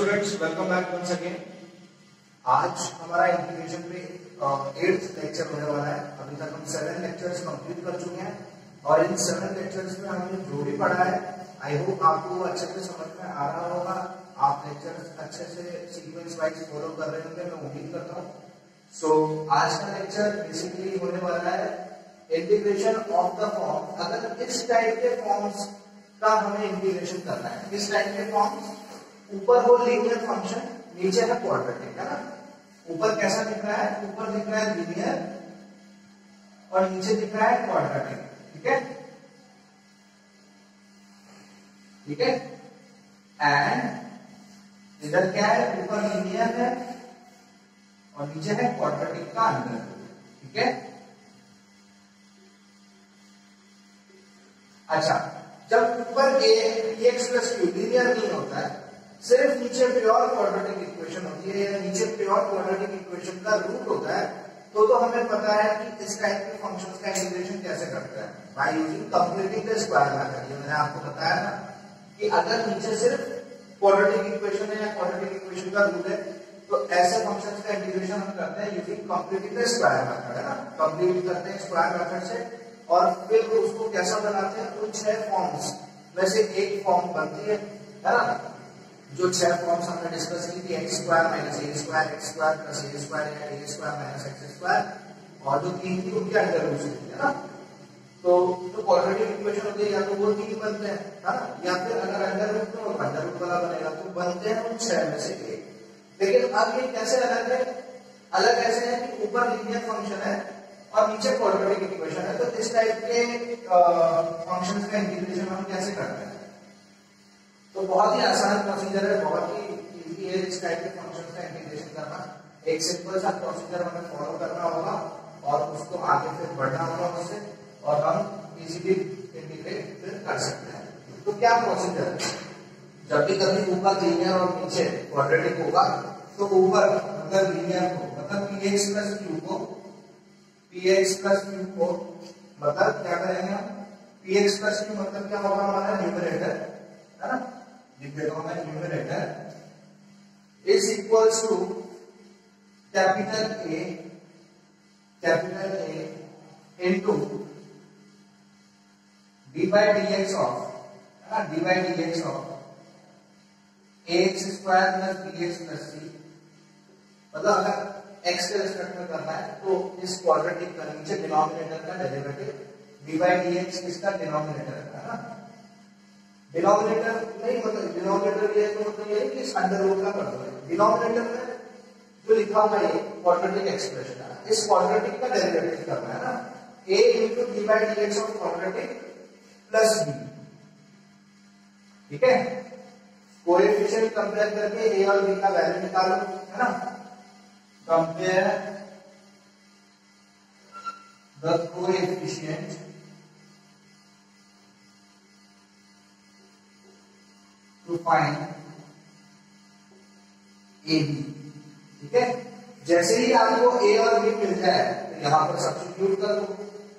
Students, welcome back once again. आज हमारा integration पे 8th लेक्चर होने वाला है। अभी तक हम 7 लेक्चर्स कंप्लीट कर चुके हैं और इन 7 लेक्चर्स में हमने जो भी पढ़ा है आई होप आपको अच्छे से समझ में आ रहा होगा। आप लेक्चर्स अच्छे से सीक्वेंस वाइज फॉलो कर रहे होंगे, मैं उम्मीद करता हूँ। सो आज का लेक्चर बेसिकली होने वाला है इंटीग्रेशन ऑफ द फॉर्म। अगर इस टाइप के फॉर्म्स का हमें इंटीग्रेशन करना है, इस टाइप के फॉर्म्स, ऊपर हो लीनियर फंक्शन, नीचे है क्वाड्रेटिक, है ना। ऊपर कैसा दिख रहा है? ऊपर दिख रहा है लीनियर और नीचे दिख रहा है क्वाड्रेटिक। ठीक है, ठीक है। एंड इधर क्या है? ऊपर लीनियर है और नीचे है क्वाड्रेटिक का अंडर। ठीक है। अच्छा, जब ऊपर ax प्लस क्यू लीनियर नहीं होता है, सिर्फ नीचे प्योर क्वाड्रेटिक इक्वेशन होती है या नीचे प्योर क्वाड्रेटिक इक्वेशन का रूट होता है, तो हमें पता है कि इस टाइप के फंक्शंस का इंटीग्रेशन कैसे करते हैं, by using completing the square method. ये मैंने आपको बताया ना कि अगर नीचे सिर्फ क्वाड्रेटिक इक्वेशन है या क्वाड्रेटिक इक्वेशन का रूट है, तो ऐसे फंक्शंस का इंटीग्रेशन हम करते हैं using completing the square method, है ना। कंप्लीट करते हैं स्क्वायर मेथड से और फिर उसको कैसा बनाते हैं? उन 6 फॉर्म्स में से एक फॉर्म बनती है ना। जो 6 फॉर्म्स हमने डिस्कस की थी, x square minus a square, x square plus a square या a square minus x square, और जो 3 थी उनके अंडर रूट होती है ना। तो क्वाड्रेटिक इक्वेशन होती है, या तो वो 3 बनते हैं, है ना, या फिर अगर अंडर रूट में और अंडर रूट वाला बनेगा तो बनते हैं उन 6 में से एक। लेकिन अब ये कैसे अलग है? अलग ऐसे है कि ऊपर लीनियर फंक्शन है और नीचे क्वाड्रेटिक इक्वेशन है। तो इस टाइप के फंक्शंस का इंटीग्रेशन हम कैसे करते हैं? तो बहुत ही आसान प्रोसीजर है, बहुत ही इजी है इस टाइप के फंक्शंस का इंटीग्रेशन करना। एक सिंपल सा प्रोसीजर हमें फॉलो करना होगा और उसको आगे फिर बढ़ना होगा उससे, और हम इजीली इंटीग्रेट फिर कर सकते हैं। तो क्या प्रोसीजर है? जब भी कभी ऊपर लीनियर और नीचे क्वाड्रेटिक होगा, तो ऊपर मतलब लीनियर को, मतलब px प्लस q को, px प्लस q को मतलब क्या करेंगे हम? px प्लस q मतलब क्या होगा? हमारा न्यूमरेटर, है ना। लिख देता हूं मैं, numerator is equals to capital A into D by dx of, है ना, D by dx of ax square plus bx plus c। मतलब अगर x के रिस्पेक्ट में करना है तो इस क्वाड्रेटिक का नीचे डिनोमिनेटर का डेरिवेटिव डी बाई dx इसका डिनोमिनेटर है ना। डिनोमिनेटर नहीं, मतलब डिनोमिनेटर ये तो मतलब ये कि इस अंडर रूट का कर दो। डिनोमिनेटर में जो लिखा हुआ है क्वाड्रेटिक एक्सप्रेशन है, इस क्वाड्रेटिक का डेरिवेटिव करना है ना। a into D by dx of quadratic plus b। ठीक है। कोएफिशिएंट कंपेयर करके a और b का वैल्यू निकालो, है ना। Compare the coefficient to find A B. ठीक है। जैसे ही आपको a और b मिल जाए तो यहां पर सब्स्टिट्यूट कर दो,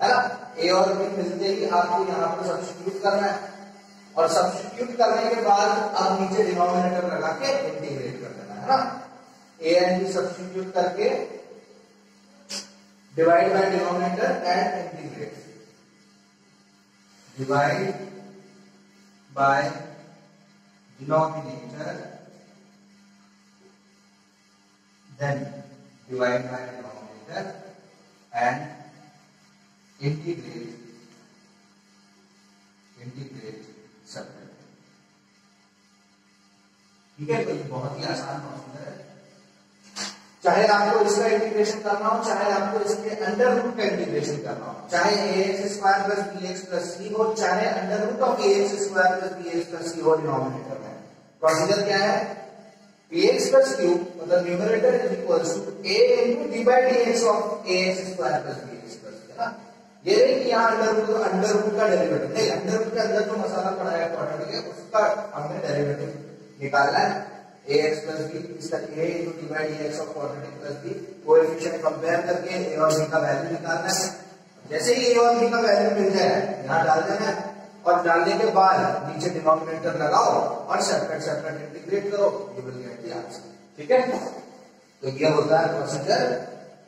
है ना। a और b मिलते ही आपको यहां पर सब्स्टिट्यूट करना है, और सब्स्टिट्यूट करने के बाद अब नीचे डिनोमिनेटर लगा के इंटीग्रेट कर देना, है ना। a एंड b सब्स्टिट्यूट करके divide by denominator and integrate, divide by denominator then divide by denominator and integrate separate। ठीक है, तो ये बहुत ही आसान प्रोसीजर है। चाहे आपको इसका इंटीग्रेशन करना हो, चाहे आपको इसके अंडर रूट का इंटीग्रेशन करना हो, चाहे ax square plus bx plus c हो, चाहे under root of ax square plus bx plus c हो डिनोमिनेटर में। प्रोसीजर क्या है? px प्लस q मतलब numerator is equals to a into d by dx of ax square plus bx plus c, है ना। ये नहीं कि यहां अंडर रूट का डेरिवेटिव नहीं, अंडर रूट के अंदर जो मसाला पड़ा है क्वाड्रेटिक है उसका हमने डेरिवेटिव निकालना है। ax प्लस b इसका a into D by dx of quadratic plus b, coefficient compare करके a और b का वैल्यू निकालना है। जैसे ही a और b का वैल्यू मिल जाए यहां डाल देना है और डालने के बाद नीचे डिनोमिनेटर लगाओ और सेपरेट इंटीग्रेट करो, you will get the answer. ठीक है, तो ये होता है प्रोसीजर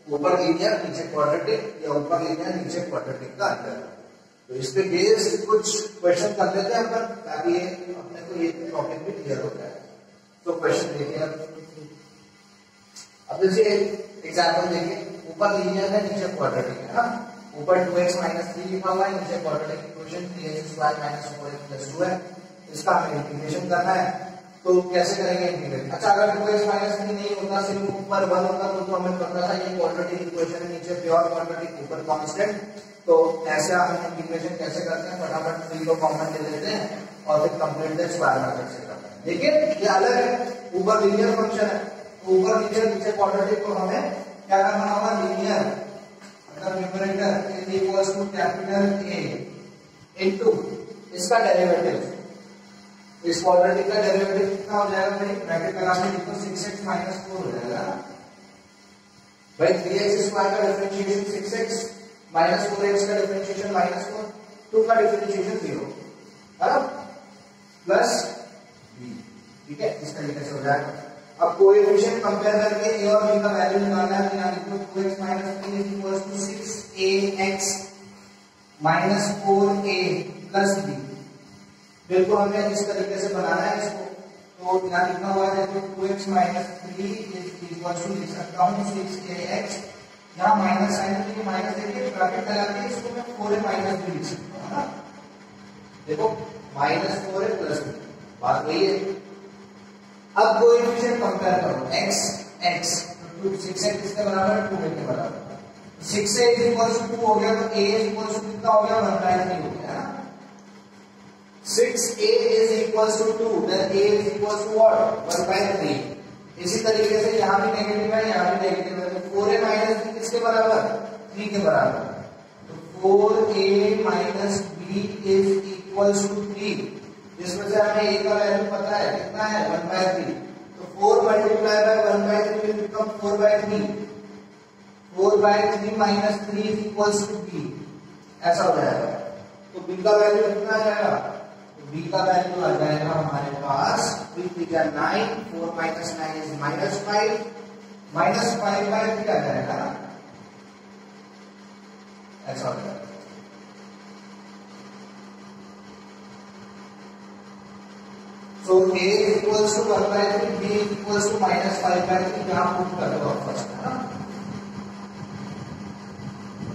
ऊपर लीनियर नीचे क्वाड्रेटिक या ऊपर लीनियर नीचे क्वाड्रेटिक का अंतर। तो इस पे बेस्ड कुछ क्वेश्चन कर लेते हैं अपन, ताकि अपने को ये टॉपिक भी क्लियर हो जाए। तो क्वेश्चन देखिए, अब देखिए एग्जांपल देखिए, ऊपर लीनियर है नीचे क्वाड्रेटिक है ना, ऊपर 2x - 3 लिखा हुआ है, नीचे क्वाड्रेटिक इक्वेशन 3x² - 4x + 2 है। इसका हमें इंटीग्रेशन करना है, तो कैसे करेंगे इंटीग्रेशन? अच्छा, अगर 2x - 3 नहीं होता, सिर्फ ऊपर 1 होता तो हमें पता था ये क्वाड्रेटिक इक्वेशन है, नीचे प्योर क्वाड्रेटिक ऊपर कांस्टेंट। तो ऐसे हम इंटीग्रेशन कैसे करते हैं, फटाफट 3 को कॉमन ले लेते हैं और फिर कंप्लीट द स्क्वायर मेथड से करते हैं। लेकिन ये अलग है, ऊपर लीनियर फंक्शन है, तो ऊपर नीचे क्वाड्रेटिक, तो हमें क्या करना होगा, लीनियर मतलब numerator is equals to capital A into इसका डेरिवेटिव, इस क्वाड्रेटिक का डेरिवेटिव कितना हो जाएगा भाई, ब्रैकेट लगा के लिखो 6x - 4 हो जाएगा भाई। 3x² का डिफरेंशिएशन 6x - 4x का डिफरेंशिएशन -4, 2 का डिफरेंशिएशन 0 है ना, प्लस b। ठीक है, इस तरीके से हो जाएगा। अब कोएफिशिएंट कंपेयर करके a और b का वैल्यू निकालना है, तो यहां लिखो 2x - 3 = 6ax - 4a + b। बिल्कुल हमें इस तरीके से बनाना है इसको, तो यहाँ लिखा हुआ है तो 2x - 3 = लिख सकता हूँ 6ax, यहाँ माइनस साइन है, तो माइनस देखिए ब्रैकेट लगा के इसको मैं 4a - b लिख सकता हूँ ना, देखो -4a + b, बात वही है। अब कोएफिशिएंट कंपेयर करो, x तो 6x किसके बराबर है, 2a के बराबर। 6a = 2 हो गया, तो a = कितना हो गया, 1/3 हो गया ना। 6a = 2, then a = what, 1/3। इसी तरीके से यहाँ भी नेगेटिव है, यहाँ भी नेगेटिव है, तो 4a - b किसके बराबर, 3 के बराबर। तो 4a - b = 3, जिसमें से हमें a का वैल्यू पता है कितना है, 1/3। तो 4 × 1/3 will become 4/3, 4/3 - 3 = b, ऐसा हो जाएगा। तो b का वैल्यू कितना आ जाएगा, तो b का वैल्यू आ जाएगा हमारे पास 3 × 9, 4 - 9 is -5, -5/3 आ जाएगा, ऐसा हो जाएगा। So a equals to 1/3, b equals to -5/3, यहाँ पुट कर दो फर्स्ट, है ना।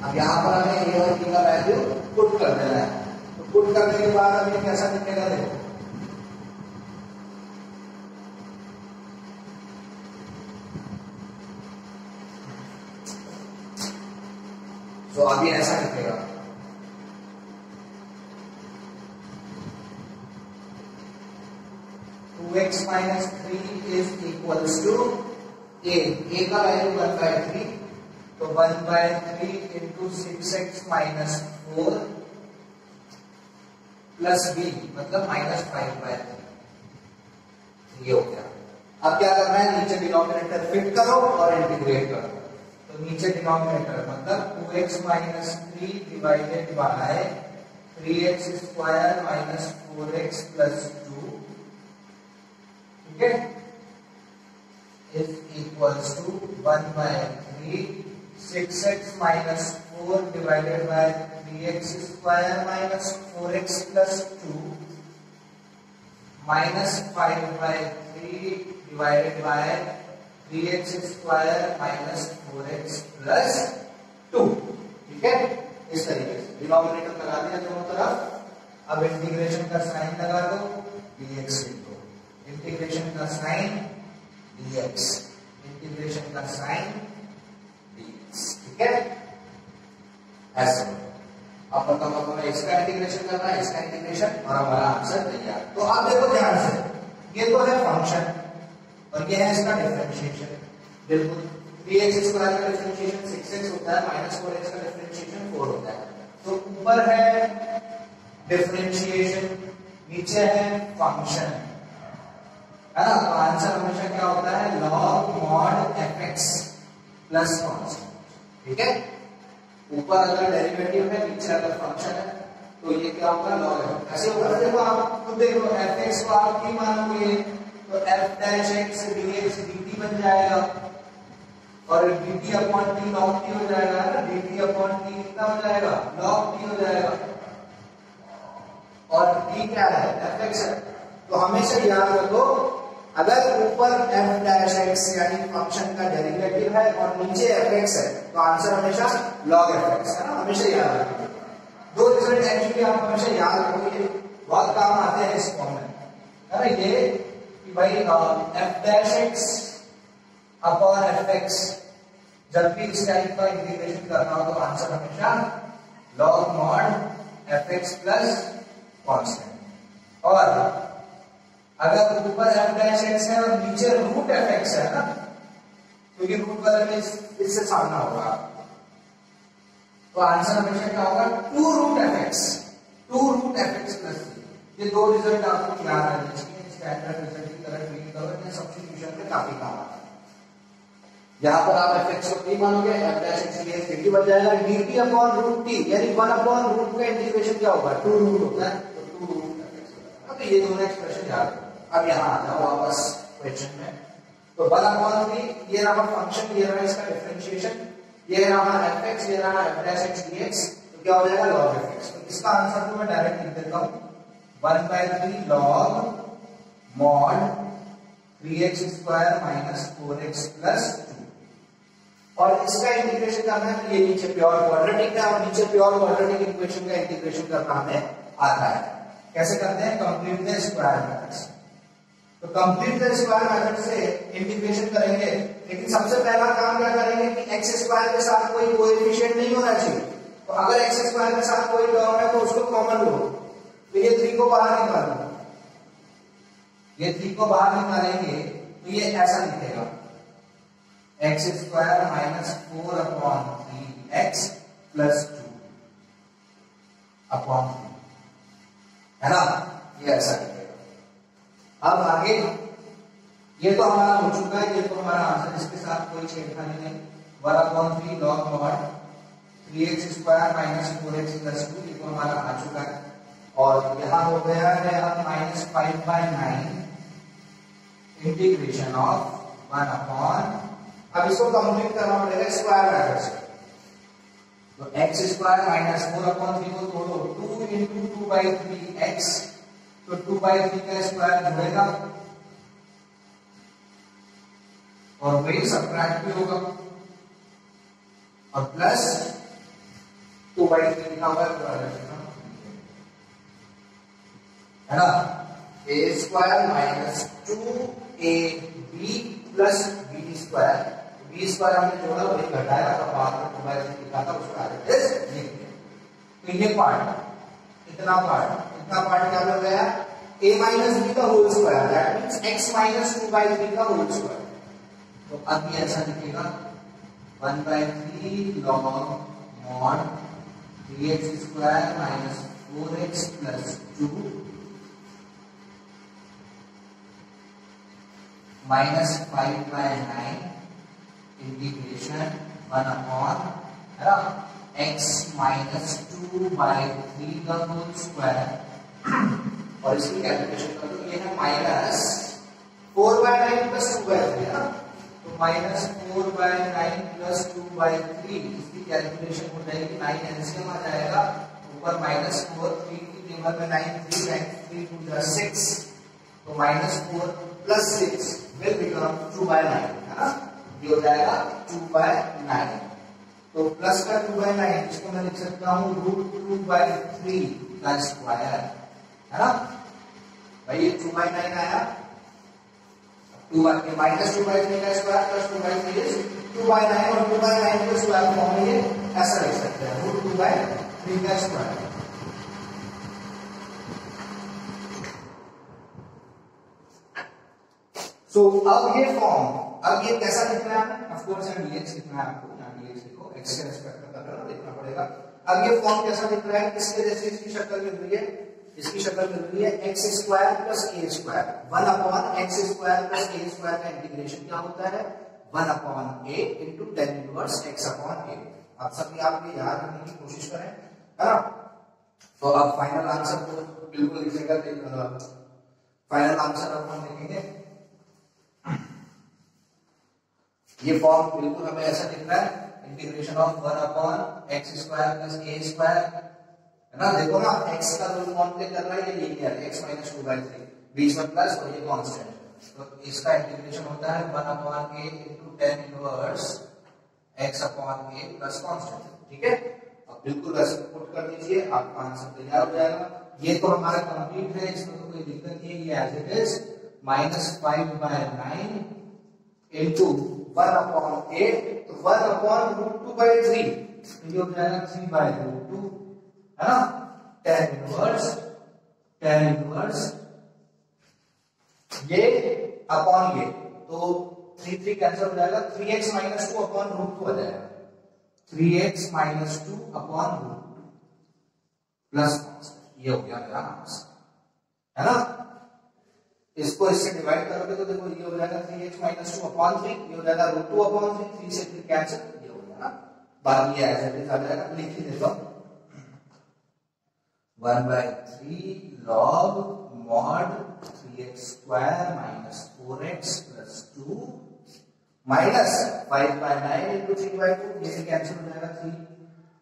अब यहाँ पर हमें a और b का वैल्यू पुट कर देना है, तो पुट करने के बाद हमें कैसा दिखेगा, देखो तो अभी ऐसा दिखेगा, x - 3 is equals to a का वैल्यू 1/3, तो 1/3 into 6x - 4 plus b मतलब -5/3, ये हो गया। अब क्या करना है, नीचे डिनोमिनेटर फिट करो और इंटीग्रेट करो। तो नीचे डिनोमिनेटर मतलब 2x - 3 divided by 3x² - 4x + 2, ठीक है, is equals to 1/3 6x - 4 divided by 3x² - 4x + 2 -5/3 divided by 3x² - 4x + 2, ठीक है। इस तरीके से डिनोमिनेटर लगा दिया दोनों तरफ। अब इंटीग्रेशन का साइन लगा दो, dx लिखो, इंटीग्रेशन का साइन dx, इंटीग्रेशन का साइन dx, ठीक है, ऐसे। अब बताओ हमें इसका इंटीग्रेशन करना है, इसका इंटीग्रेशन, और हमारा आंसर तैयार। तो आप देखो ध्यान से, ये तो है फंक्शन और ये है इसका डिफरेंशिएशन। बिल्कुल 3x² का डिफरेंशिएशन 6x होता है, -4x का डिफरेंशिएशन 4 होता है। तो ऊपर है डिफरेंशिएशन, नीचे है फंक्शन, है ना। तो आंसर हमेशा क्या होता है, log mod fx plus constant, ठीक है। ऊपर अगर डेरिवेटिव है, नीचे अगर फंक्शन है, तो तो ये क्या होगा लॉग एफ ऐसे होगा। देखो आप खुद देखो fx को आप t मानोगे तो f dash x dx dt बन जाएगा और dt upon t log t हो जाएगा ना, dt अपॉन t कितना हो जाएगा log t हो जाएगा और t क्या है fx है। तो हमेशा याद रखो अगर ऊपर f डैश x यानी फंक्शन का डेरिवेटिव है और नीचे fx है तो आंसर हमेशा log fx है ना, हमेशा याद रखो। दो रिजल्ट एक्चुअली आप हमेशा याद रखोगे, बहुत काम आते हैं इस फॉर्म में, है ना। ये कि भाई f dash x upon fx जब भी इस टाइप का इंटीग्रेशन करना हो तो आंसर हमेशा log mod fx plus constant. और अगर ऊपर f डैश x है और नीचे रूट fx है ना, क्योंकि रूट बदल में इससे सामना होगा तो आंसर हमेशा क्या होगा 2 रूट fx प्लस c। ये दो रिजल्ट आपको याद रखने चाहिए, स्टैंडर्ड रिजल्ट की तरह ट्रीट करो, ये सब्स्टिट्यूशन में काफी काम आता है। यहां पर आप fx को t मानोगे, f dash x dx dt बन जाएगा, dt अपॉन रूट t यानी 1 अपॉन रूट का इंटीग्रेशन क्या होगा 2 रूट होता है, तो 2 रूट fx होगा। तो ये दोनों एक्सप्रेशन याद रखो। अब यहां आ जाओ वापस क्वेश्चन में, तो 1 अपॉन 3 ये रहा फंक्शन, ये रहा इसका डिफरेंशिएशन, ये रहा fx, ये रहा f डैश x dx, तो क्या हो जाएगा log fx। तो इसका आंसर तो मैं डायरेक्ट लिख देता हूं 1/3 log mod 3x square minus 4x plus 2। और इसका इंटीग्रेशन करना है तो ये नीचे प्योर क्वाड्रेटिक है और नीचे प्योर क्वाड्रेटिक इक्वेशन का इंटीग्रेशन करना हमें आता है। कैसे करते हैं, कंप्लीट द स्क्वायर मेथड से। तो कंप्लीट द स्क्वायर मेथड से इंटीग्रेशन करेंगे, लेकिन सबसे पहला काम क्या करेंगे कि x स्क्वायर के साथ कोई कोएफिशिएंट नहीं होना चाहिए। तो अगर x स्क्वायर के साथ कोई टर्म है तो उसको कॉमन लो, तो ये 3 को बाहर निकालो, ये 3 को बाहर निकालेंगे तो ये ऐसा लिखेगा x square minus 4 upon 3x plus 2 upon 3, है ना, ये ऐसा लिखेगा। अब आगे ये तो हमारा हो चुका है, ये तो हमारा आंसर, इसके साथ कोई छेड़खानी नहीं। 1/3 log mod 3x square minus 4x plus 2 ये तो हमारा आ चुका है। और यहां हो गया है अब माइनस 5/9 इंटीग्रेशन ऑफ 1 अपॉन, अब इसको कंप्लीट करना पड़ेगा स्क्वायर मेथड से। तो x स्क्वायर माइनस 4/3 को तोड़ो, 2 into 2/3x, तो 2/3 का स्क्वायर जुड़ेगा और वही सब्ट्रैक्ट भी होगा और प्लस 2/3 लिखा हुआ है ना, a square minus 2ab plus b square, b square हमने जोड़ा वही घटाया तो बाद में 2/3 लिखा था उसको आगे लिख दिया। तो ये पार्ट, इतना पार्ट क्या हो गया a माइनस b का whole square, that means x minus 2/3 का होल स्क्वायर। तो अब ये ऐसा लिखेगा 1/3 log mod 3x square minus 4x plus 2 minus 5/9 integration 1 upon, है ना, x माइनस 2/3 का होल स्क्वायर और इसकी कैलकुलेशन कर दो, ये है माइनस 4/9 प्लस 2/3 है ना, तो माइनस 4/9 प्लस 2/3 इसकी कैलकुलेशन हो जाएगी 9 एलसीएम आ जाएगा, ऊपर माइनस 4 3 की टेबल में 9 3 2 6, तो माइनस 4 प्लस 6 विल बिकम 2/9, है ना, ये हो जाएगा 2/9। तो प्लस का 2/9 इसको मैं लिख सकता हूं √2/3 का स्क्वायर, है ना भाई, ये 2/9 आया, 2 माइनस 2/3 का स्क्वायर प्लस 2/3 इज 2/9 और 2/9 के स्क्वायर फॉर्म में ये ऐसा लिख सकते हैं √2/3 का स्क्वायर। सो अब ये फॉर्म, अब ये कैसा लिखना है, ऑफ कोर्स dx लिखना है आपको, dx लिखो, x के रिस्पेक्ट में करना लिखना पड़ेगा। अब ये फॉर्म कैसा दिख रहा है, किसके जैसे इसकी शक्ल मिल रही है, इसकी शक्ल मिल रही है x square plus a square, 1 upon x square plus a square का इंटीग्रेशन क्या होता है 1 upon a into tan inverse x upon a। आप सभी आप ये याद रखने की कोशिश करें, है ना। तो अब फाइनल आंसर तो बिल्कुल लिखेगा, फाइनल आंसर अब हम लिखेंगे, ये फॉर्म बिल्कुल हमें ऐसा लिखना है, integration of 1/x² plus a², है ना। देखो ना x का जो फॉर्म पे कर रहा है ये लीनियर x - 2/3, बीच में प्लस और ये कांस्टेंट, तो इसका इंटीग्रेशन होता है 1/a into tan inverse x/a plus constant, ठीक है। अब बिल्कुल वैसे पुट कर दीजिए, आपका आंसर तैयार हो जाएगा। ये तो हमारा कंप्लीट है, इसमें तो कोई दिक्कत नहीं है, ये एज इट इज -5/9 into 1/8, तो 1/√2/3, ये हो जाएगा 3/√2, है ना। tan इनवर्स ये अपॉन ये, तो 3 कैंसिल हो जाएगा, 3x - 2/√2 आ जाएगा, 3x - 2/√2 प्लस ये हो गया मेरा आंसर, है ना। इसको इससे डिवाइड करोगे तो देखो ये हो जाएगा 3x - 2/3, ये हो जाएगा √2/3, 3 से 3 कैंसिल, ये हो गया ना। बाकी ये ऐसे आ जाएगा, लिख ही देता हूं, 1/3 log mod 3x² - 4x + 2 minus 5/9 into 3/2, ये से कैंसिल हो जाएगा, 3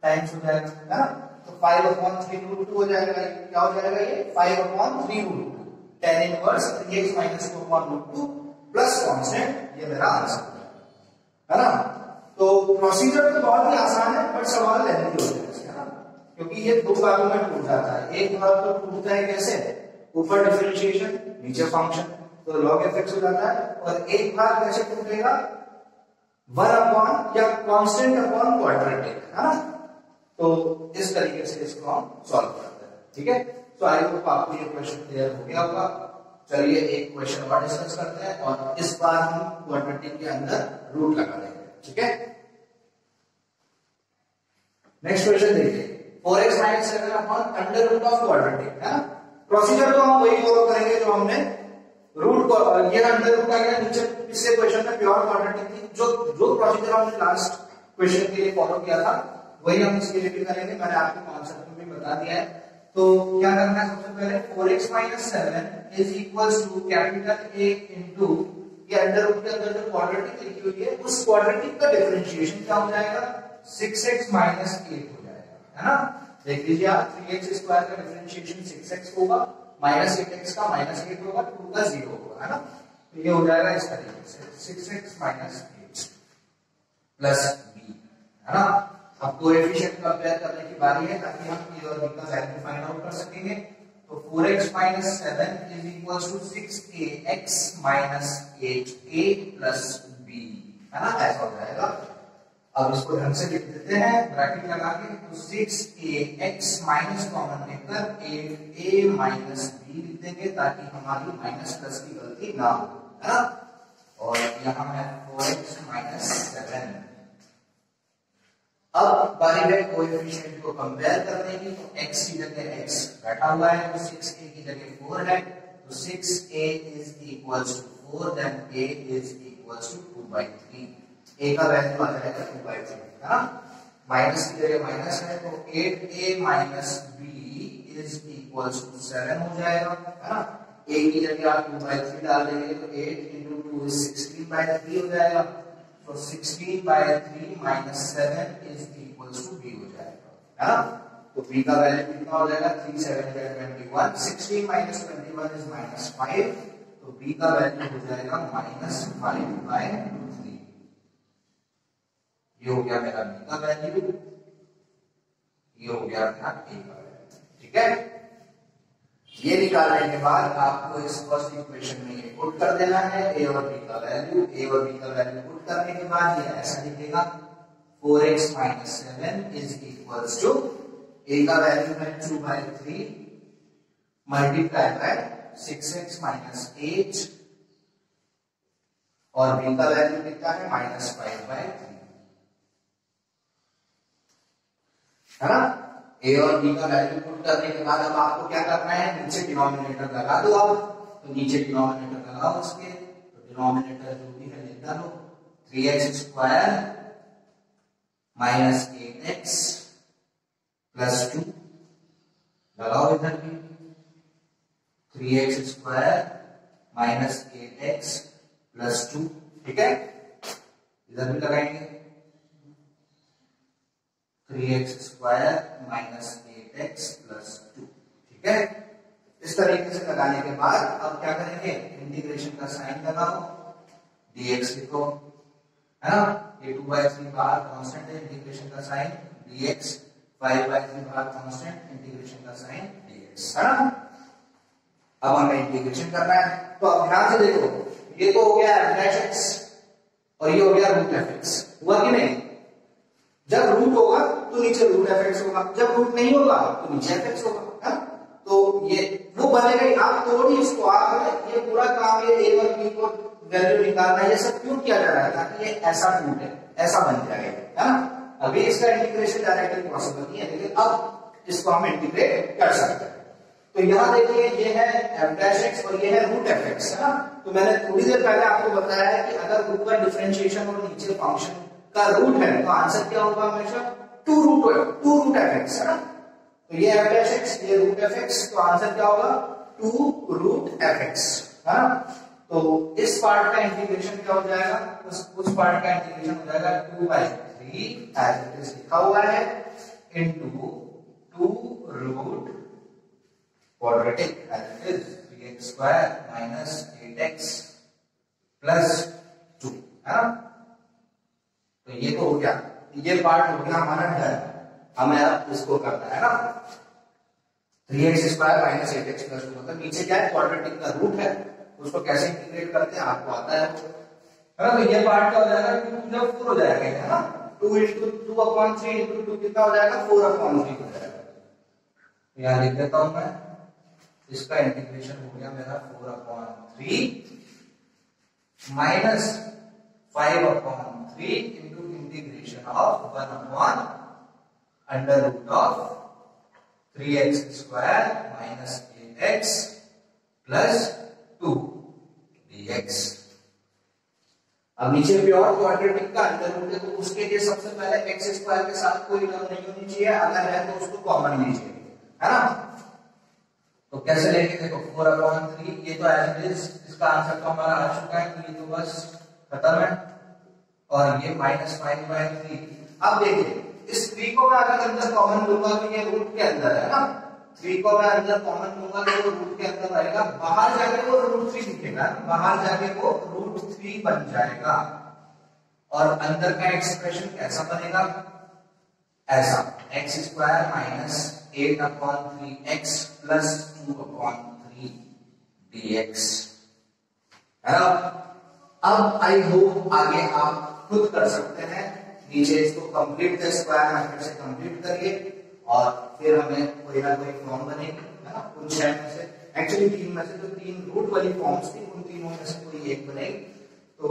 टाइम्स हो जाएगा, है ना। तो 5/3√2 हो जाएगा, क्या हो जाएगा ये 5/3√2, tan inverse 3x - 2/√2 plus constant, ये मेरा आंसर है ना। तो प्रोसीजर तो बहुत ही आसान है, बट सवाल लेंदी हो जाएगा, है ना, क्योंकि ये दो भागों में टूट जाता है। एक भाग तो टूटता है कैसे, ऊपर डिफरेंशिएशन नीचे फंक्शन, तो log fx हो जाता है, और एक भाग कैसे टूटेगा, 1 या कांस्टेंट अपॉन क्वाड्रेटिक, है ना। तो इस तरीके से इसको हम सॉल्व करते हैं, ठीक है। तो आई होप आपको ये क्वेश्चन क्लियर हो गया होगा। चलिए एक क्वेश्चन और डिस्कस करते हैं, और इस बार हम क्वाड्रेटिक के अंदर रूट लगा देंगे, ठीक है। नेक्स्ट क्वेश्चन देखिए, 4x - 7 अपॉन √of क्वाड्रेटिक, है ना। प्रोसीजर तो हम वही फॉलो करेंगे जो हमने रूट को, ये √, आ गया नीचे, पिछले क्वेश्चन में प्योर क्वाड्रेटिक थी, जो प्रोसीजर हमने लास्ट क्वेश्चन के लिए फॉलो किया था वही हम इसके लिए भी करेंगे। मैंने आपको कॉन्सेप्ट में भी बता दिया है। तो क्या करना है, सबसे पहले 4x - 7 is equals to capital A into ये √, के अंदर जो क्वाड्रेटिक लिखी हुई है उस क्वाड्रेटिक का डिफरेंशिएशन क्या हो जाएगा, 6x - 8 हो जाएगा, है ना। देख लीजिए आप, 3x² का डिफरेंशिएशन 6x होगा, -8x का -8 होगा, 2 का 0 होगा, है ना। तो ये हो जाएगा इस तरीके से 6x - 8 प्लस b, है ना। अब कोएफिशिएंट कंपेयर करने की बारी है, ताकि हम a और b का वैल्यू फाइंड आउट कर सकेंगे। तो 4x - 7 is equals to 6ax - 8a plus b, है ना, ऐसा हो जाएगा। अब इसको ढंग से लिख देते हैं ब्रैकेट लगा के, तो 6ax माइनस कॉमन लेकर 8a माइनस b लिख देंगे, ताकि हमारी माइनस प्लस की गलती ना हो, है ना। और यहाँ है 4x - 7। अब बारी है कोएफिशिएंट को कंपेयर करने की, तो x की जगह x बैठा हुआ है, तो 6a की जगह 4 है, तो 6a is equals to 4, then a is equals to 2/3, a का वैल्यू आ जाएगा 2/3, है ना। माइनस की जगह माइनस है, तो 8a minus b is equals to 7 हो जाएगा, है ना। a की जगह आप 2/3 डाल देंगे, तो 8 into 2 is 16/3 हो जाएगा, तो 16/3 minus 7 is equals to b हो जाएगा, है ना। तो b का वैल्यू कितना हो जाएगा, 3 7 21, 16 minus 21 is -5, तो b का वैल्यू हो जाएगा -5/3। ये हो गया मेरा b का वैल्यू, ये हो गया मेरा a का वैल्यू, ठीक है। ये निकालने के बाद आपको इस फर्स्ट इक्वेशन में ये पुट कर देना है a और b का वैल्यू। a और b का वैल्यू पुट करने के बाद ये ऐसा लिखेगा, 4x - 7 is equals to a का वैल्यू है 2/3 मल्टीप्लाई बाय 6x - 8, और b का वैल्यू कितना है -5/3, है ना। a और b का वैल्यू पुट करने के बाद अब आपको क्या करना है, नीचे डिनोमिनेटर लगा दो आप, तो नीचे डिनोमिनेटर लगाओ उसके, तो डिनोमिनेटर जो भी है लिख डालो, 3x² - 8x + 2 लगाओ इधर भी 3x square minus 8x plus 2, ठीक है, इधर भी लगाएंगे 3x square minus 8x plus 2, ठीक है। इस तरीके से लगाने के बाद अब क्या करेंगे, इंटीग्रेशन का साइन लगाओ, dx लिखो, है ना, ये 2/3 बाहर कांस्टेंट है, इंटीग्रेशन का साइन dx, 5/3 बाहर कांस्टेंट, इंटीग्रेशन का साइन dx, है ना। अब हमें इंटीग्रेशन करना है, तो अब ध्यान से देखो, ये तो हो गया f' और ये हो गया √f(x), हुआ कि नहीं। जब रूट होगा तो नीचे √f(x) होगा, जब रूट नहीं होगा तो नीचे f(x) होगा, है। तो ये वो बनेगा ही, आप तोड़िए इसको, आप ये पूरा काम ये a और b को वैल्यू निकालना, ये सब क्यों किया जा रहा है, ताकि ये ऐसा रूट है, ऐसा बन जाएगा, है ना। अभी इसका इंटीग्रेशन डायरेक्टली पॉसिबल नहीं है, लेकिन अब इसको हम इंटीग्रेट कर सकते हैं। तो यहां देखिए ये है f' और ये है √f(x), है ना। तो मैंने थोड़ी देर पहले आपको बताया है कि अगर ऊपर डिफरेंशिएशन और नीचे फंक्शन का रूट है तो आंसर क्या होगा, हमेशा 2√f(x), है ना। तो ये f', ये √f(x), तो आंसर क्या होगा 2√f(x), है ना। तो इस पार्ट का इंटीग्रेशन क्या हो जाएगा, उस पार्ट का इंटीग्रेशन हो जाएगा 2/3 एज इट इज लिखा हुआ है into 2 quadratic as it is 3x square minus 8x plus 2, है ना। तो ये तो हो गया, ये पार्ट हो गया हमारा डन, हमें अब इसको करना है ना, 3x square minus 8x plus 2, मतलब नीचे क्या है, क्वाड्रेटिक का रूट है, उसको कैसे इंटीग्रेट करते हैं आपको आता है ना। तो ये पार्ट क्या हो जाएगा, 2 जब 4 हो जाएगा, है ना, 2 × 2/3 × 2 कितना हो जाएगा, 4/3 हो जाएगा। तो यहाँ लिख देता हूं मैं, इसका इंटीग्रेशन हो गया मेरा 4/3 minus 5/3 into integration of 1/√3x square minus 8x plus 2 dx। अब नीचे प्योर क्वाड्रेटिक का अंडर रूट है, तो उसके लिए सबसे पहले x स्क्वायर के साथ कोई टर्म नहीं होनी चाहिए, अगर है तो उसको कॉमन लीजिए, है ना। तो कैसे लेंगे, देखो 4/3, ये तो एज इट इज, इसका आंसर तो हमारा आ चुका है, तो ये तो बस खत्म है, और ये -5/3। अब देखिए इस 3 को मैं अगर अंदर कॉमन लूंगा तो ये रूट के अंदर है ना, 3 को मैं अंदर कॉमन लूंगा तो वो रूट के अंदर रहेगा, बाहर जाके वो √3 दिखेगा, बाहर जाके वो √3 बन जाएगा, और अंदर का एक्सप्रेशन कैसा बनेगा, ऐसा x square minus 8/3x plus 2/3 dx, है ना। अब आई होप आगे आप खुद कर सकते हैं, नीचे इसको कंप्लीट द स्क्वायर मेथड से कंप्लीट करिए, और फिर हमें कोई ना कोई फॉर्म बनेगी, है ना, उन 6 में से, एक्चुअली 3 में से, तो 3 रूट वाली फॉर्म्स थी, उन तीनों में से कोई एक बनेगी। तो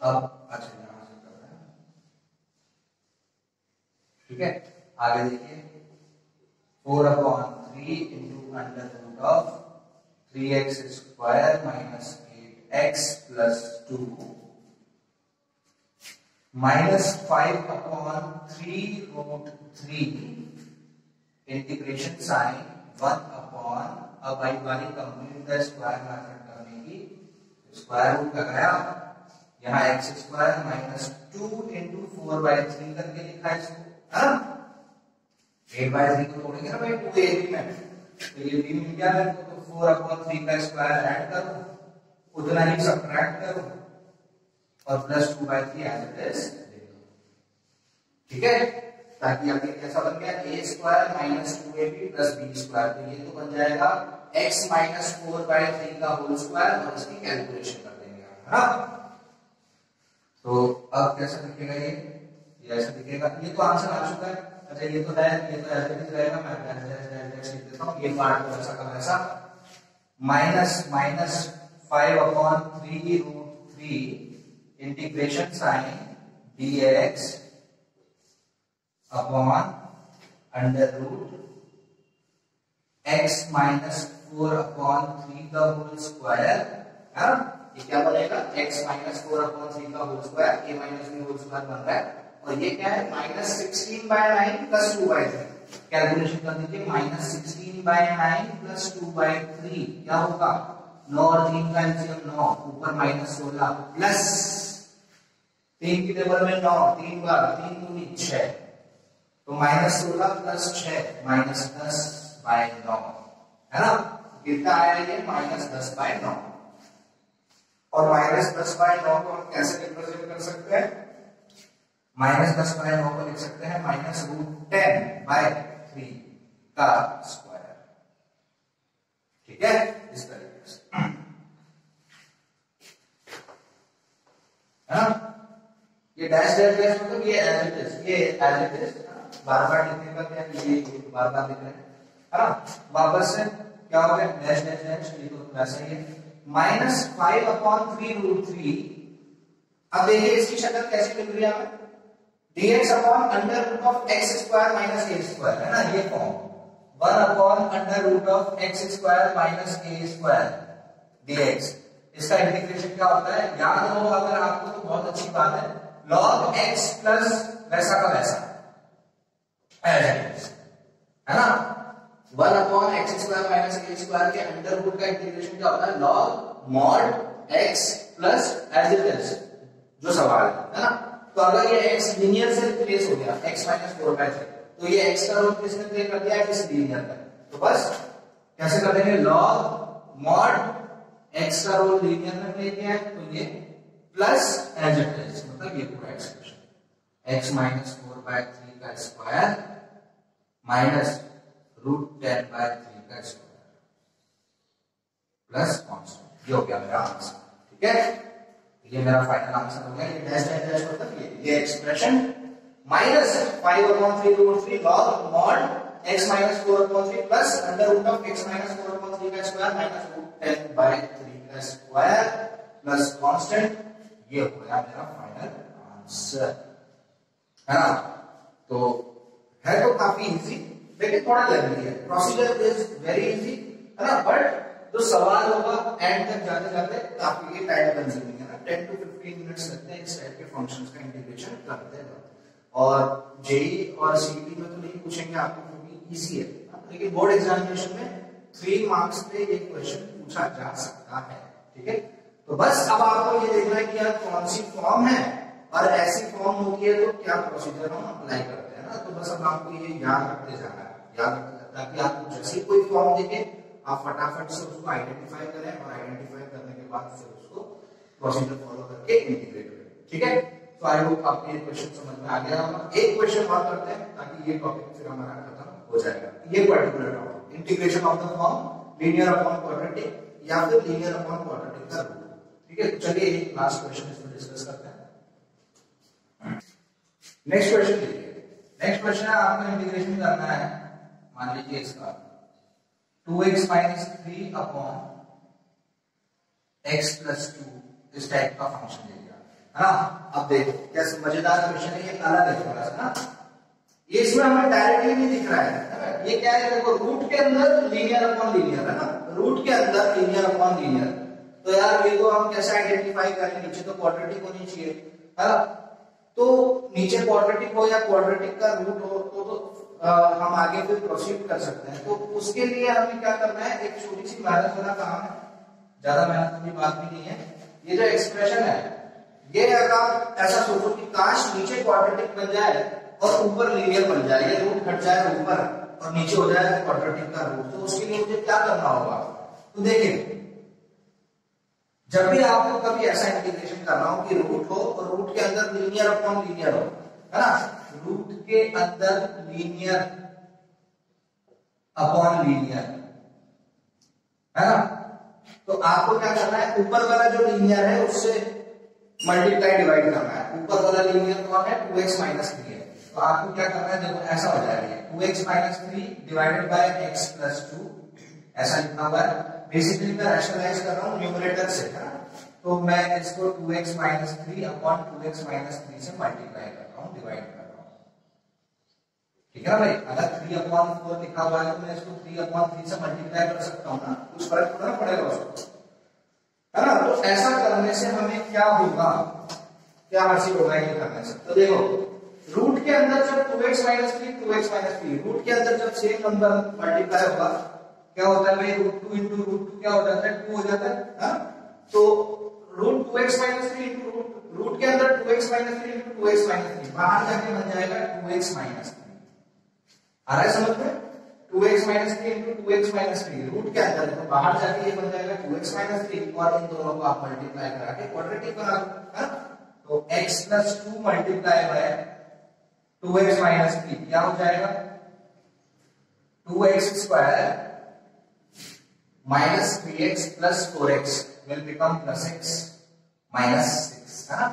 अब अच्छा यहां से कर रहे हैं, ठीक है, आगे देखिए 4/3 into under root of 3x square minus 8x plus 2 minus 5/3√3 integration sign 1/, अब आई वाली कंप्लीट द स्क्वायर मेथड करने की, स्क्वायर रूट लगाया, यहाँ x स्क्वायर माइनस 2 इंटू 4/3 करके लिखा है इसको, है ना। 8/3 को तोड़ेंगे ना भाई 2a में, तो ये b मिल गया है, तो 4/3 का स्क्वायर ऐड करो, उतना ही सब्ट्रैक्ट करो, और प्लस 2/3 एज इट इज, ठीक है, ताकि आगे कैसा बन गया, a square minus 2ab plus b square, तो ये तो बन जाएगा x माइनस 4/3 का होल स्क्वायर, और इसकी कैलकुलेशन कर देंगे, है ना। तो अब कैसा दिखेगा, ये ऐसा दिखेगा, ये तो आंसर आ चुका है, अच्छा ये तो है, ये तो ऐसे ही रहेगा, मैं ऐसे लिख देता हूं, ये पार्ट को ऐसा का वैसा, minus 5/3√3 integration sign dx upon under root x minus 4/3 का होल स्क्वायर, है ना। ये क्या बनेगा, x माइनस 4/3 का whole square, a minus b whole square बन रहा है, और ये क्या है, -16/9 प्लस 2/3, कैलकुलेशन कर दीजिए, -16/9 + 2/3 क्या होगा, 9 और 3 का एलसीएम 9, ऊपर -16 प्लस 3 की टेबल में 9, 3 बार 3 दूनी 6, तो -16 + 6 -10/9 है ना, कितना आया ये -10/9। और -10/9 को हम कैसे रिप्रेजेंट कर सकते हैं, -10/9 को लिख सकते हैं -√10/3 का स्क्वायर, ठीक है, इस तरीके से है ना। ये डैश डैश डैश मतलब ये एज इट इज, ये एज इट इज बार बार लिखने का क्या, ये बार बार लिख रहे हैं है ना। वापस से क्या हो गया, डैश डैश डैश, ये तो वैसा ही है, -5/3√3। अब देखिए इसकी शक्ल कैसी मिल रही है हमें, dx/√(x² - a²) है ना, ये फॉर्म 1/√(x² - a² dx। इसका इंटीग्रेशन क्या होता है, याद हो अगर आपको तो बहुत अच्छी बात है, log x प्लस वैसा का वैसा है ना, 1/(x² - a² के अंडर रूट का इंटीग्रेशन क्या होता है, log mod x plus as it is, जो सवाल है ना। तो अगर ये x लीनियर से रिप्लेस हो गया, x - 4/3, तो ये x का रूट किसने प्ले कर दिया है, इस लीनियर का। तो बस कैसे कर देंगे, log mod x का रूट लीनियर में प्ले किया है, तो ये प्लस एज इट इज, मतलब ये पूरा एक्सप्रेशन x - 4/3 का स्क्वायर -√10/3 का स्क्वायर प्लस कांस्टेंट, ये हो गया मेरा आंसर, ठीक है। ये मेरा फाइनल आंसर हो गया, ये डैश डैश डैश मतलब ये expression -5/3√3 log mod x - 4/3 plus √(x - 4/3 का स्क्वायर -√10/3 का स्क्वायर प्लस कांस्टेंट, ये हो गया मेरा फाइनल आंसर, है ना। तो है तो काफी इजी, लेकिन थोड़ा लेंथी है, प्रोसीजर इज वेरी इजी है ना, बट जो सवाल होगा एंड तक जाते जाते काफी टाइम कंज्यूमिंग है ना, 10 to 15 मिनट्स लगते हैं इस टाइप के फंक्शंस का इंटीग्रेशन करते हैं। और जेई और सीईटी में तो नहीं पूछेंगे आपको क्योंकि इजी है, लेकिन बोर्ड एग्जामिनेशन में 3 मार्क्स पे एक क्वेश्चन पूछा जा सकता है, ठीक है। तो बस अब आपको ये देखना है कि यार कौन सी फॉर्म है, और ऐसी फॉर्म होती है तो क्या प्रोसीजर हम अप्लाई करते हैं ना। तो बस अब आपको ये याद रखते जाना है, याद रखते, ताकि आपको जैसे कोई फॉर्म दिखे आप फटाफट से उसको आइडेंटिफाई करें, और आइडेंटिफाई करने के बाद फिर उसको प्रोसीजर फॉलो करके इंटीग्रेट करें, ठीक है। तो आई होप आपको ये क्वेश्चन समझ में आ गया। हम एक क्वेश्चन और करते हैं ताकि ये टॉपिक फिर हमारा खत्म हो जाएगा। ये particular topic integration of the form linear upon quadratic या फिर लीनियर अपॉन क्वाड्रेटिक का रूल, ठीक है। तो चलिए एक लास्ट क्वेश्चन इसमें डिस्कस करते हैं। नेक्स्ट क्वेश्चन देखिए, नेक्स्ट क्वेश्चन है आपको इंटीग्रेशन करना है, मान लीजिए इसका 2x - 3 अपॉन x + 2 इस टाइप का फंक्शन दे दिया है ना। अब देखो कैसे मजेदार क्वेश्चन है, ये अलग है थोड़ा सा ना, ये इसमें हमें डायरेक्टली नहीं दिख रहा है, ये क्या है, देखो रूट के अंदर लीनियर अपॉन लीनियर है ना, रूट के अंदर लीनियर अपॉन लीनियर। तो यार ये तो हम कैसे आइडेंटिफाई करें, नीचे तो क्वाड्रेटिक होनी चाहिए है ना। तो नीचे क्वाड्रेटिक हो या क्वाड्रेटिक का रूट हो तो हम आगे फिर प्रोसीड कर सकते हैं। तो उसके लिए हमें क्या करना है, एक छोटी सी मेहनत वाला काम है, ज्यादा मेहनत वाली बात भी नहीं है। ये जो एक्सप्रेशन है, ये अगर आप ऐसा सोचो कि काश नीचे क्वाड्रेटिक बन जाए और ऊपर लीनियर बन जाए, ये रूट हट जाए ऊपर और नीचे हो जाए क्वाड्रेटिक का रूट, तो उसके लिए मुझे क्या करना होगा। तो देखिए जब भी आपको कभी ऐसा इंटीग्रेशन करना हो कि रूट हो और रूट के अंदर लीनियर अपॉन लीनियर हो, है ना, रूट के अंदर लीनियर अपॉन लीनियर है ना, तो आपको क्या करना है, ऊपर वाला जो लीनियर है उससे मल्टीप्लाई डिवाइड करना है। ऊपर वाला लीनियर कौन है, 2x - 3 है, तो आपको क्या करना है, देखो ऐसा हो जाएगा 2x - 3 डिवाइडेड बाय x + 2, ऐसा लिखना हुआ है। बेसिकली मैं रैशनलाइज कर रहा हूं न्यूमरेटर से, है ना, तो मैं इसको 2x - 3 अपॉन 2x - 3 से मल्टीप्लाई कर रहा हूं, डिवाइड कर रहा हूं, ठीक है ना भाई। अगर 3/4 लिखा हुआ है तो मैं इसको 3/3 से मल्टीप्लाई कर सकता हूं ना, कुछ फर्क थोड़ा पड़ेगा उसको, है ना। तो ऐसा करने से हमें क्या होगा, क्या हासिल होगा ये करने से। तो देखो रूट के अंदर जब 2x minus 3 2x minus 3 root के अंदर जब सेम नंबर मल्टीप्लाई होगा क्या होता है भाई, रूट 2 इंटू रूट 2 क्या हो जाता है, 2 हो जाता है। हाँ, तो root 2x minus 3 into root के अंदर 2x minus 3 into 2x minus 3 बाहर जाके बन जाएगा 2x माइनस 3। आ रहा है समझ में, 2x minus 3 into 2x minus 3 root के अंदर है तो बाहर जाके ये बन जाएगा 2x माइनस 3 और इन दोनों को आप मल्टीप्लाई करा के क्वाड्रेटिक बना दो। तो x plus 2 multiply by 2x minus 3 क्या हो जाएगा, 2x square minus 3x plus 4x will become plus x minus 6, है ना।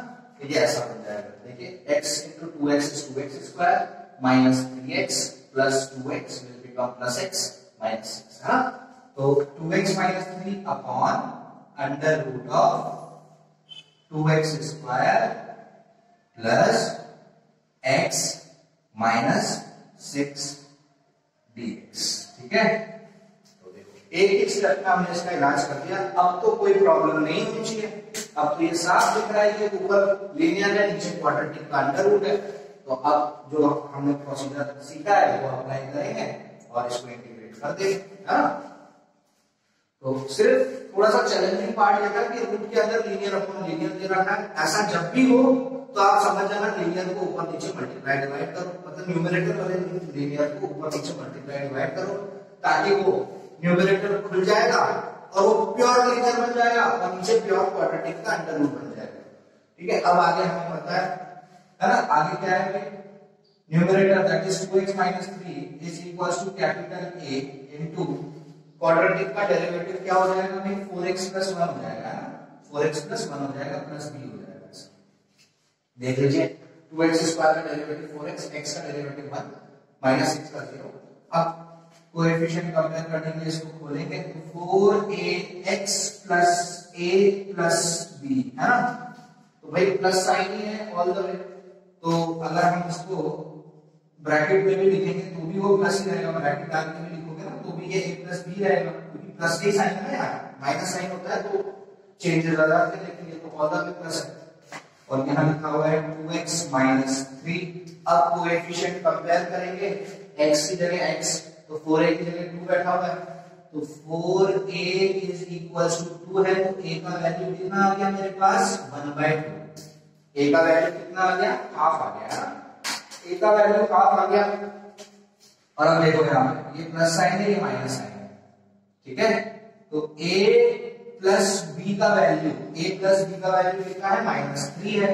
ये ऐसा बन जाएगा, देखिए x into 2x is 2x square minus 3x plus 2x will become plus x minus 6, है ना। तो 2x minus 3 upon under root of 2x square plus x minus 6 dx, ठीक है। तो देखो एक ही स्टेप में हमने इसका इलाज कर दिया, अब तो कोई प्रॉब्लम नहीं होनी चाहिए। अब तो ये साफ दिख रहा है, ये ऊपर लीनियर है नीचे क्वाड्रेटिक का अंडर रूट है। तो अब जो हमने प्रोसीजर सीखा है वो अप्लाई करेंगे और इसको इंटीग्रेट कर देंगे, है ना। तो सिर्फ थोड़ा सा चैलेंजिंग पार्ट ये था कि रूट के अंदर लीनियर अपॉन लीनियर दे रखा है। ऐसा जब भी हो तो आप समझ जाना लीनियर को ऊपर नीचे मल्टीप्लाई डिवाइड करो, मतलब न्यूमरेटर वाले लीनियर को ऊपर नीचे मल्टीप्लाई डिवाइड करो ताकि वो न्यूमरेटर खुल जाएगा और वो प्योर लीनियर बन जाएगा और नीचे प्योर क्वाड्रेटिक का अंडर रूट बन जाएगा, ठीक है। अब आगे हमें पता है ना, आगे क्या है, numerator that is 2x minus 3 is equals to capital A into quadratic का डेरिवेटिव क्या हो जाएगा भाई, 4x प्लस 1 हो जाएगा, है ना। 4x प्लस 1 हो जाएगा प्लस b हो जाएगा। देख लीजिए 2x स्क्वायर का डेरिवेटिव 4x, x का डेरिवेटिव 1 माइनस 6 का 0। अब कोएफिशिएंट कंपेयर करने के लिए इसको खोलेंगे तो 4ax plus a plus b, है ना। तो भाई प्लस साइन ही है ऑल द वे, तो अगर हम इसको ब्रैकेट में भी लिखेंगे तो भी वो प्लस ही रहेगा, ब्रैकेट डाल के भी लिखोगे ना तो भी ये a प्लस b रहेगा, क्योंकि प्लस के साइन है ना यार, माइनस साइन होता है तो चेंजेस आ जाते हैं, लेकिन ये तो ऑल द वे प्लस है। और यहाँ लिखा हुआ है 2x माइनस 3। अब कोएफिशिएंट कंपेयर करेंगे, x की जगह x तो 4a की जगह 2 बैठा हुआ है, तो 4a इज इक्वल्स टू 2 है, तो a का वैल्यू कितना आ गया मेरे पास 1/2। a का वैल्यू कितना आ गया, हाफ आ गया, a का वैल्यू हाफ आ गया। और अब देखो यहाँ ये प्लस साइन है ये माइनस साइन है, ठीक है। तो a प्लस b का वैल्यू, a प्लस b का वैल्यू कितना है -3 है,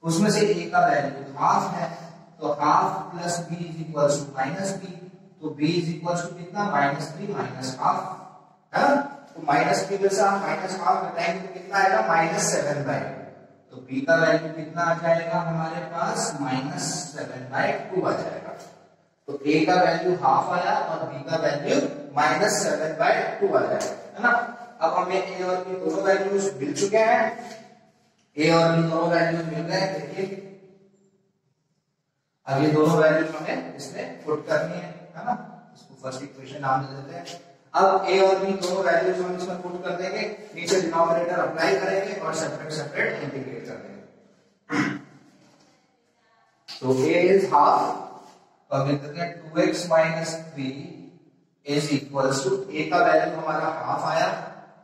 उसमें से a का वैल्यू हाफ है, तो half plus b is equals to -b, तो b इज इक्वल्स टू कितना -3 माइनस हाफ, है ना। तो -3 में से हम माइनस हाफ घटाएंगे तो कितना आएगा -7/2, तो b का वैल्यू कितना आ जाएगा हमारे पास -7/2 आ जाएगा। तो a का वैल्यू हाफ आया और b का वैल्यू -7/2 आ जाएगा, है ना। अब हमें a और b दोनों वैल्यूज मिल चुके हैं, a और b दोनों वैल्यूज मिल गए, देखिए अब ये दोनों वैल्यूज हमें इसमें पुट करनी है ना। इसको फर्स्ट इक्वेशन नाम दे देते हैं। अब a और b दोनों वैल्यूज हम इसमें पुट कर देंगे, नीचे डिनोमिनेटर अप्लाई करेंगे और सेपरेट सेपरेट इंटीग्रेट कर देंगे। तो a इज हाफ, तो अब लिख देते हैं 2x minus 3 is equals to a का वैल्यू हमारा हाफ आया,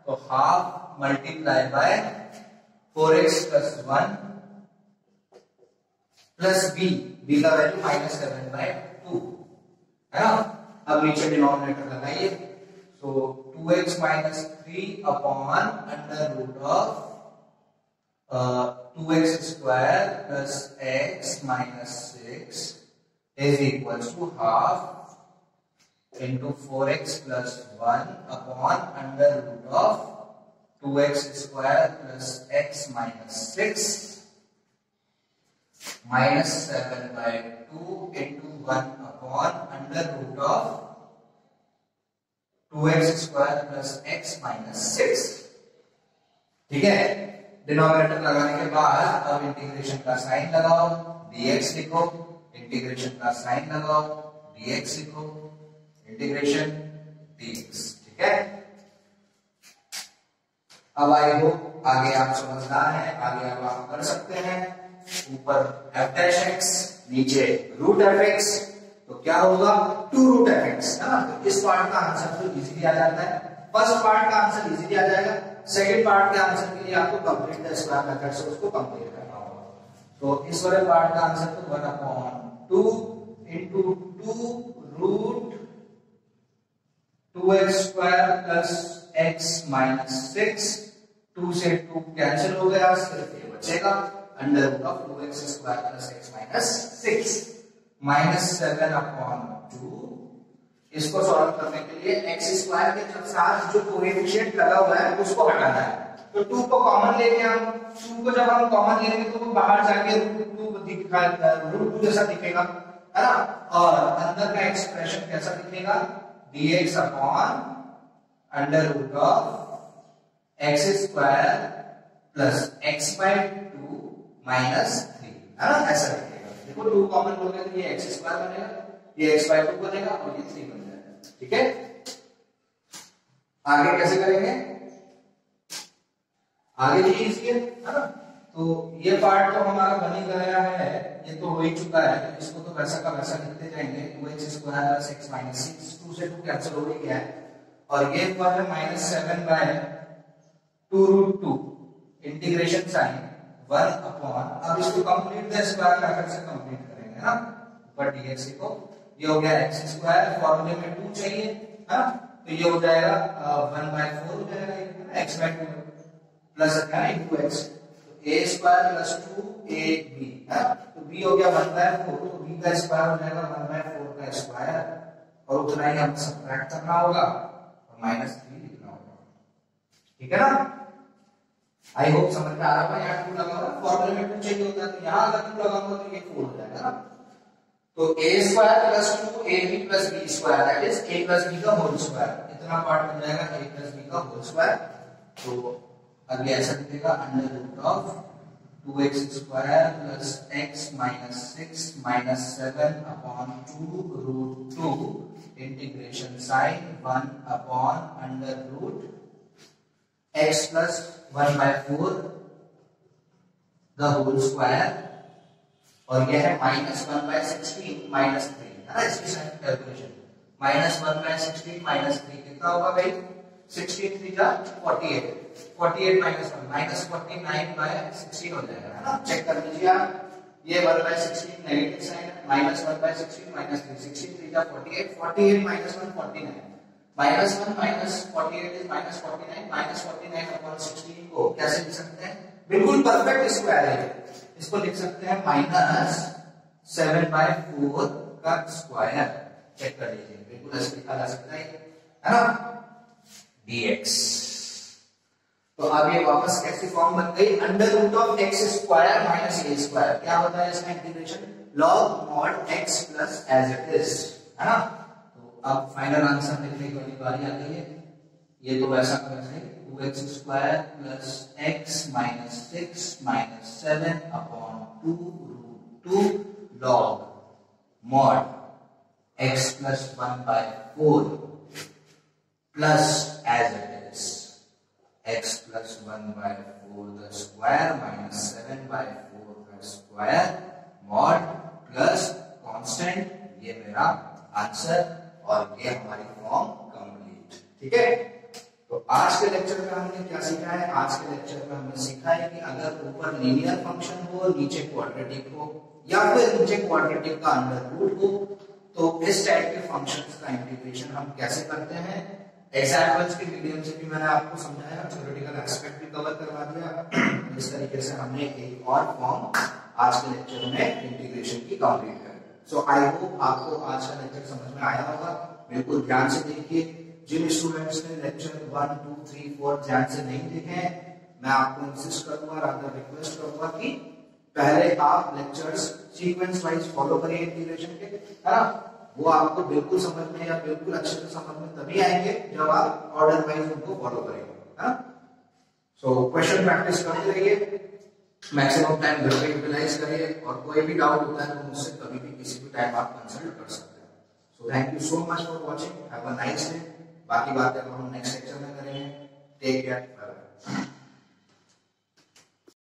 तो half multiply by 4x plus 1 plus b का वैल्यू -7/2, है ना। अब नीचे डिनोमिनेटर लगाइए, तो 2x minus 3 upon under root of 2x square plus x minus 6 is equals to half into 4x plus 1 upon under root of 2x square plus x minus 6 minus 7/2 into 1 upon under root of 2x square plus x minus 6, ठीक है। Denominator लगाने के बाद अब integration का sign लगाओ, dx लिखो, integration का साइन लगाओ, dx लिखो, इंटीग्रेशन dx, ठीक है। अब आई होप आगे आप समझदार हैं, आगे अब आप कर सकते हैं। ऊपर f डैश x, नीचे रूट एफ एक्स, तो क्या होगा 2 रूट एफ एक्स, है ना। तो इस पार्ट का आंसर तो इजीली आ जाता है, फर्स्ट पार्ट का आंसर इजीली आ जाएगा, सेकंड पार्ट के आंसर के लिए आपको कंप्लीट द स्क्वायर मेथड से उसको कंप्लीट करना होगा। तो इस वाले पार्ट का आंसर तो 1/2 into 2 root 2x square plus x minus 6, 2 से 2 कैंसिल हो गया, सिर्फ ये बचेगा under root of 2x square plus x minus 6 minus 7/2। इसको सॉल्व करने के लिए x स्क्वायर के साथ जो कोएफिशिएंट लगा हुआ है उसको हटाना है, तो 2 को कॉमन लेंगे हम, 2 को जब हम कॉमन लेंगे तो वो बाहर जाके रूट 2 जैसा दिखेगा, है ना। और अंदर का एक्सप्रेशन कैसा दिखेगा, dx upon under root of x square plus x by 2 minus 3, है ना, ऐसा दिखेगा। देखो 2 कॉमन लोगे तो ये x स्क्वायर बनेगा, ये x बाय 2 बनेगा और ये 3 बन जाएगा, ठीक है। आगे कैसे करेंगे, आगे भी इजी है ना। तो ये पार्ट तो हमारा बन ही गया है, ये तो हो ही चुका है, तो इसको तो वैसा का वैसा लिखते जाएंगे, 2x square plus x minus 6, 2 से 2 कैंसिल हो ही गया है, और ये हुआ है minus 7/2 root 2 integration sign 1 upon, अब इसको कंप्लीट द स्क्वायर मेथड से कंप्लीट करेंगे ना, ऊपर dx को, ये हो गया x स्क्वायर, फॉर्मूले में 2 चाहिए, है ना, तो ये हो जाएगा 1/4 हो जाएगा, x बाय 2 प्लस क्या इनटू x, तो a स्क्वायर प्लस 2ab, है, तो b हो गया 1/4, तो b का स्क्वायर हो जाएगा 1/4 का स्क्वायर, और उतना ही हमको सब्ट्रैक्ट करना होगा और -3 लिखना होगा, ठीक है ना। आई होप समझ में आ रहा है, यहाँ 2 लगा हुआ है, फॉर्मूले में 2 चाहिए होता है, तो यहाँ अगर 2 लगा हुआ तो ये 4 हो जाएगा ना। तो a square plus 2ab plus b square, that is a plus b का होल स्क्वायर, इतना पार्ट बन जाएगा a प्लस b का होल स्क्वायर। तो अब ये ऐसा दिखेगा under root of 2x square plus x minus 6 minus 7/2 root 2 integration sign 1 upon under root x plus 1/4 the whole square, और यह है -1/16 माइनस 3, है ना, इसकी साइन कैलकुलेशन, -1/16 माइनस 3 कितना होगा भाई, 16 3 जा 48, 48 माइनस 1 -49/16 हो जाएगा, है ना। चेक कर लीजिए आप, ये 1/16 नेगेटिव साइन है, -1/16 माइनस 3, 16 3 जा 48, 48 माइनस 1 49, -1 माइनस 48 इज -49, -49 अपॉन 16 को कैसे लिख सकते हैं, बिल्कुल परफेक्ट स्क्वायर है, इसको लिख सकते हैं -7/4 का स्क्वायर, चेक कर लीजिए, बिल्कुल ऐसे लिखा जा सकता है ना, dx। तो अब ये वापस कैसी फॉर्म बन गई, under root of x square minus a square, क्या होता है इसका integration, log mod x plus as it is, है ना। तो अब फाइनल आंसर लिखने की बारी आ गई है, ये तो वैसा का वैसा ही 2x square plus x minus 6 minus 7/2 root 2 log mod x plus 1/4 plus as it is x plus 1/4 का स्क्वायर माइनस 7/4 का स्क्वायर मॉड प्लस कांस्टेंट, ये मेरा आंसर, और ये हमारी फॉर्म कंप्लीट, ठीक है। तो आज के लेक्चर में हमने क्या सीखा है, आज के लेक्चर में हमने सीखा है कि अगर ऊपर लीनियर फंक्शन हो, नीचे क्वाड्रेटिक हो, या फिर नीचे क्वाड्रेटिक का अंडर रूट हो, तो इस टाइप के फंक्शंस का इंटीग्रेशन हम कैसे करते हैं। एग्जाम्पल्स के मीडियम से भी मैंने आपको समझाया, थ्योरेटिकल एस्पेक्ट भी कवर करवा दिया। इस तरीके से हमने एक और फॉर्म आज के लेक्चर में इंटीग्रेशन की कंप्लीट कर। सो आई होप आपको आज का लेक्चर समझ में आया होगा। बिल्कुल ध्यान से देखिए, जिन स्टूडेंट्स ने लेक्चर 1 2 3 4 ध्यान से नहीं देखे हैं, मैं आपको इंसिस्ट करूंगा, रादर रिक्वेस्ट करूंगा कि पहले आप लेक्चर्स सीक्वेंस वाइज फॉलो करिए इंटीग्रेशन के, है ना। वो आपको बिल्कुल समझ में, या बिल्कुल अच्छे से समझ में तभी आएंगे जब आप ऑर्डर वाइज उनको फॉलो करेंगे, है ना। सो क्वेश्चन प्रैक्टिस करते रहिए, मैक्सिमम टाइम घर पे यूटिलाइज करिए, और कोई भी डाउट होता है तो मुझसे कभी भी किसी भी टाइम आप कंसल्ट कर सकते हैं। So thank you so much for watching, have a nice day. बाकी बातें हम नेक्स्ट लेक्चर में करेंगे। Take care.